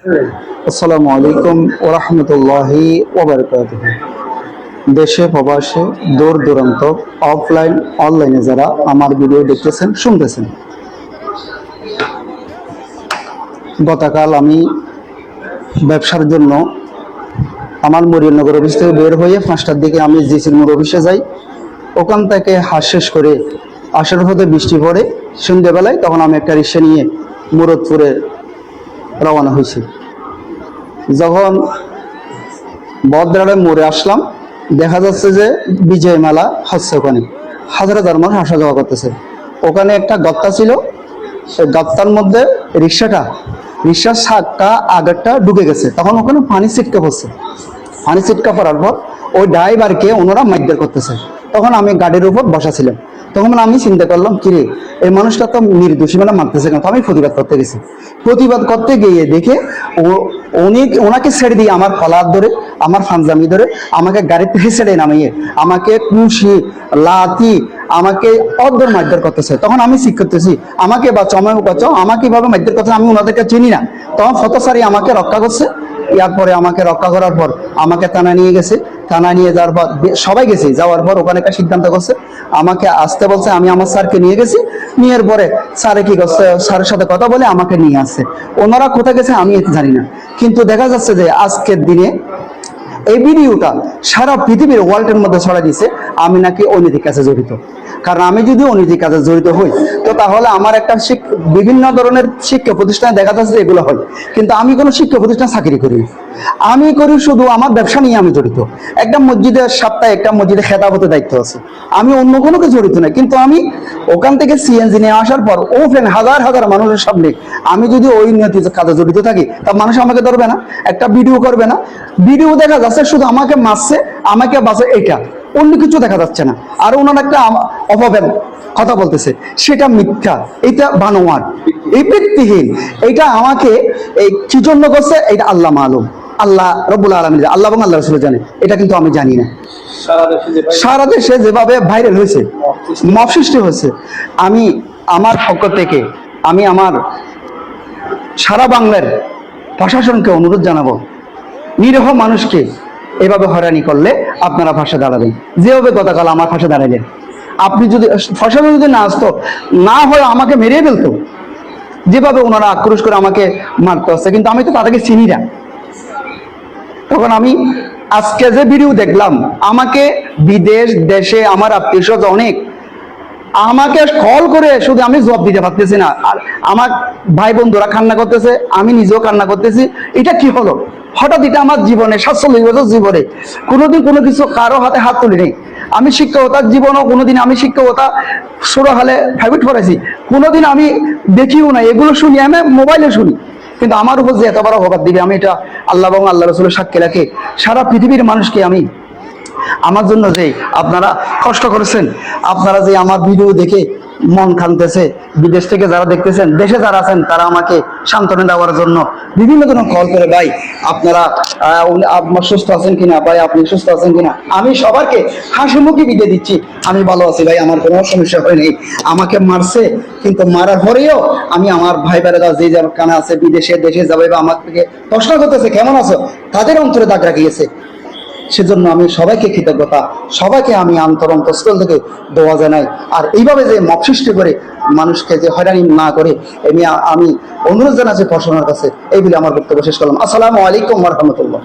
আসসালামু আলাইকুম ওয়া রাহমাতুল্লাহি ওয়া বারাকাতুহু। দেশে প্রবাসে দূর দূরান্ত অফলাইন অনলাইনে যারা আমার ভিডিও দেখতেছেন শুনতেছেন, গতকাল আমি ব্যবসার জন্য আমার মরিয়নগর অফিস থেকে বের হয়ে 5টার দিকে আমি জিসির মোড় অফিসে যাই। ওখান থেকে হাট শেষ করে আসার পথে বৃষ্টি পড়ে সন্ধ্যেবেলায়, তখন আমি একটা রিক্সা নিয়ে মুরাদপুরে রওনা হয়েছি। যখন বদরাড়ে মোড়ে আসলাম, দেখা যাচ্ছে যে বিজয় মেলা হচ্ছে, ওখানে হাজার হাজার মানুষ আসা যাওয়া করতেছে। ওখানে একটা গত্তা ছিল, সেই গত্তার মধ্যে রিক্সার চাকা আগেরটা ঢুকে গেছে। তখন ওখানে পানি ছিটকে পড়ছে। পানি ছিটকা পড়ার পর ওই ড্রাইভারকে ওনারা মারধর করতেছে। তখন আমি গাড়ির উপর বসা ছিলাম। তখন আমি চিন্তা করলাম, কিরে এই মানুষটা তো নির্দোষী, মানে মারতেছে কেন? তো আমি প্রতিবাদ করতে গেছি। প্রতিবাদ করতে গিয়ে দেখে ওনাকে ছেড়ে দিয়ে আমার কলার ধরে, আমার ফানজামি ধরে আমাকে গাড়িতে ছেড়ে নামিয়ে আমাকে কুশি লাথি আমাকে অদ্ভুত মারধর করতেছে। তখন আমি ঠিক করতেছি, আমাকে বাঁচাও, আমাকে বাঁচাও, আমাকে এভাবে মারধর করতেছে। আমি ওনাদেরকে চিনি না। তখন ফতসারি আমাকে রক্ষা করছে। এরপরে আমাকে রক্ষা করার পর আমাকে থানা নিয়ে গেছে। থানা নিয়ে যাওয়ার পর সবাই গেছে, যাওয়ার পর ওখানে একটা সিদ্ধান্ত করছে, আমাকে আসতে বলছে। আমি আমার স্যারকে নিয়ে গেছি। নিয়ে পরে স্যারে কি করছে, স্যারের সাথে কথা বলে আমাকে নিয়ে আসছে। ওনারা কোথায় গেছে আমি জানি না, কিন্তু দেখা যাচ্ছে যে আজকের দিনে এই ভিডিওটা সারা পৃথিবীর ওয়ার্ল্ডের মধ্যে ছড়া দিছে আমি নাকি অনৈতিক কাজে জড়িত। কারণ আমি যদি অনৈতিক কাজে জড়িত হই, তো তাহলে আমার একটা বিভিন্ন ধরনের শিক্ষা প্রতিষ্ঠানে দেখা যাচ্ছে এগুলো হয়, কিন্তু আমি কোনো শিক্ষা প্রতিষ্ঠান চাকরি করি না। আমি করি শুধু আমার ব্যবসা নিয়ে আমি জড়িত। একটা মসজিদের সপ্তাহে একটা মসজিদে খেতাবতে দায়িত্ব আছে, আমি অন্য কোনো কিছু জড়িত না। কিন্তু আমি ওখান থেকে সিএনজি নিয়ে আসার পর ওপেন হাজার হাজার মানুষের সামনে আমি যদি ওই নৈতিক কাজে জড়িত থাকি, তা মানুষ আমাকে ধরবে না, একটা ভিডিও করবে না। ভিডিও দেখা যাচ্ছে শুধু আমাকে মারছে, আমাকে বাঁচে, এইটা অন্য কিছু দেখা যাচ্ছে না। আর ওনার একটা অপবাদ কথা বলতেছে, সেটা মিথ্যা, এটা বানোয়ার, এই ভিত্তিহীন। এইটা আমাকে এই কি জন্য করছে, এটা আল্লাহ মালুম, আল্লাহ রব্বুল আলামিন, আল্লাহ এবং আল্লাহ রাসূল জানে। এটা কিন্তু আমি জানি না। সারা দেশে যেভাবে ভাইরাল হয়েছে, মব সৃষ্টি হয়েছে, আমি আমার পক্ষ থেকে আমি আমার সারা বাংলার প্রশাসনকে অনুরোধ জানাবো, নিরীহ মানুষকে এভাবে হয়রানি করলে আপনারা ফাঁসে দাঁড়াবেন, যেভাবে গতকাল আমার ফাঁসে দাঁড়ালেন। আপনি যদি প্রশাসন যদি না আসতো, না হয় আমাকে মেরে ফেলতো, যেভাবে ওনারা আক্রোশ করে আমাকে মারতে হচ্ছে। কিন্তু আমি তো তাদেরকে চিনি না। তখন আমি আজকে যে ভিডিও দেখলাম, আমাকে বিদেশ দেশে আমার আত্মীয় স্বজন অনেক আমাকে কল করে, শুধু আমি জবাব দিতে পারতেছি না। আর আমার ভাই বন্ধুরা কান্না করতেছে, আমি নিজেও কান্না করতেছি। এটা কি হলো হঠাৎ? এটা আমার জীবনে 47 বছর জীবনে কোনোদিন কোনো কিছু কারো হাতে হাত তুলি নেই। আমি শিক্ষকতার জীবনও কোনোদিন, আমি শিক্ষকতা ছোটো হালে প্রাইভেট পড়াইছি, কোনোদিন আমি দেখিও না। এগুলো শুনি, আমি মোবাইলে শুনি। কিন্তু আমার উপর যে এত বড় অপবাদ দিবে, আমি এটা আল্লাহ এবং আল্লাহ রাসূলের সাক্ষী রাখে সারা পৃথিবীর মানুষকে আমি, আমার জন্য যে আপনারা কষ্ট করেছেন, আপনারা যে আমার ভিডিও দেখে মন খানতেছে, বিদেশ থেকে যারা দেখতেছেন, দেশে যারা আছেন, তারা আমাকে সান্ত্বনা দেওয়ার জন্য বিভিন্ন ধরনের কল করে, ভাই আপনারা আপনার সুস্থ আছেন কিনা, ভাই আপনি সুস্থ আছেন কিনা। আমি সবাইকে হাসি মুখে বিদায় দিচ্ছি, আমি ভালো আছি ভাই, আমার কোনো সমস্যা হয় নাই। আমাকে মারছে, কিন্তু মারার পরেও আমি আমার ভাই বেড়াদা যে যার কানা আছে বিদেশে, দেশে যাবে বা আমাকে প্রশ্ন করতেছে কেমন আছো, তাদের অন্তরে দাগ রাখিয়েছে। সেজন্য আমি সবাইকে কৃতজ্ঞতা, সবাইকে আমি অন্তরস্থল থেকে দোয়া জানাই। আর এইভাবে যে মব সৃষ্টি করে মানুষকে যে হয়রানি না করে, আমি অনুরোধ জানাচ্ছি প্রশাসনের কাছে। এই বলে আমার বক্তব্য শেষ করলাম। আসসালামু আলাইকুম ওয়া রাহমাতুল্লাহ।